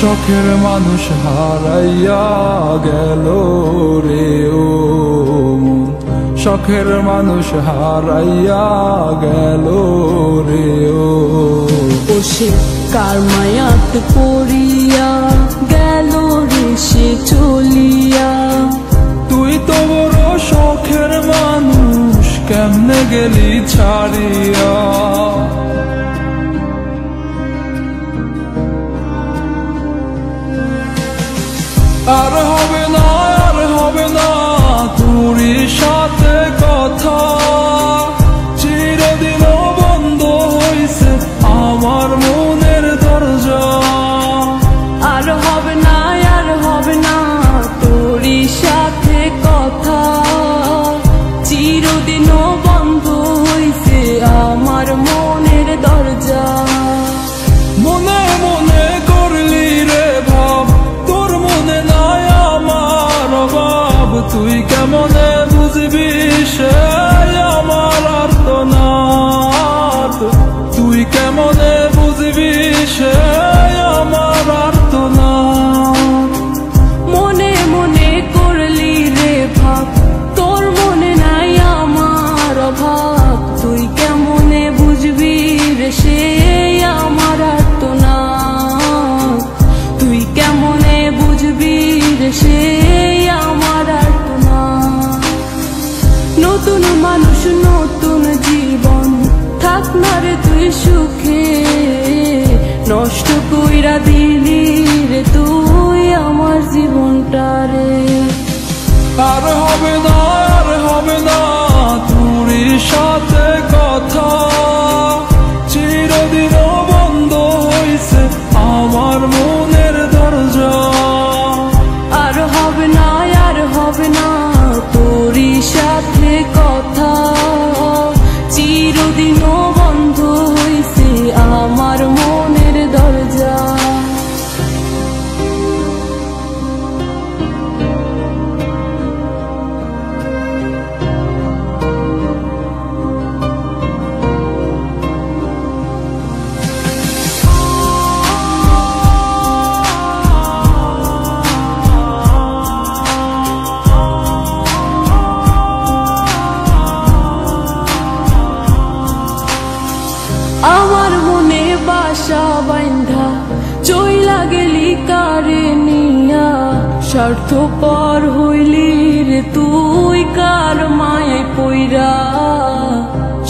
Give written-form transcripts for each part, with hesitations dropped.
শখের মানুষ হারাইয়া গেল রে ও মন, শখের মানুষ হারাইয়া গেল রে ও। সে কার মায়াত পড়িয়া গেল রে সে চলিয়া। তুই তো বড় শখের মানুষ, কেমনে গেলি ছাড়িয়া। আর হবে না, আর হবে না তোরই সাথে কথা, চিরদিন বন্ধ হইছে আমার মনের দরজা। আর হবে না, আর হবে না তোরই সাথে কথা, চিরদিন বন্ধ হইছে আমার মনের দরজা। মনে মনে করলি রে ভাব, তোর মনে নাই আমার অভাব। তুই কেমনে বুঝবি সে আমার আর্তনাদ, তুই কেমনে বুঝবি সে আমার আর্তনাদ। মনে মনে করলি রে ভাব, তোর মনে নাই আমার অভাব। তুই কেমনে বুঝবি রে সে আমার আর্তনাদ, তুই কেমনে বুঝবি রে সে আমার আর্তনাদ। নতুন মানুষ নতুন জীবন, থাক না রে তুই সুখে, নষ্ট কইরা দিলি রে তুই আমার জীবনটা রে। আর হবে না, আর হবে না তোরই সাথে কথা, চিরদিন বন্ধ হইছে আমার মনের দরজা। আর হবে না, আর হবে না তোরই সাথে কথা, চিরদিন বন্ধ হইছে আমার মনের দরজা। আমার মনে বাসা বাইন্ধা চইলা গেলি কারে নিয়া, স্বার্থপর হইলি রে তুই কার মায়ায় পইরা।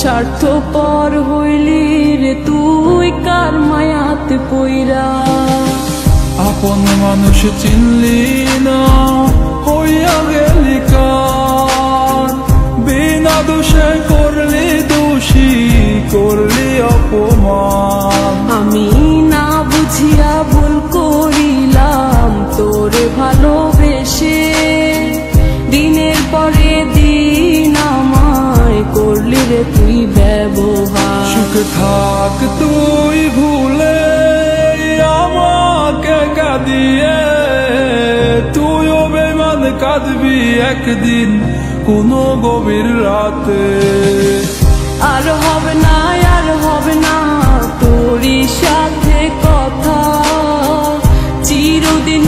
স্বার্থপর হইলি রে তুই কার মায়াতে পইরা। আপন মানুষ চিনলি না, হইয়া গেলি কার। বিনা দোষে করলি দোষী, করলি অপমান। আমি না বুঝিয়া ভুল করিলাম তোরে ভালোবেসে, দিনের পরে দিন আমায় করলি রে তুই ব্যবহার। সুখে থাক তুই ভুলে আমাকে কাঁদিয়ে, তুইও বেমান কাঁদবি একদিন কোনো গভীর রাতে। আর হবে না, আর হবে না তোরই সাথে কথা, চিরদিন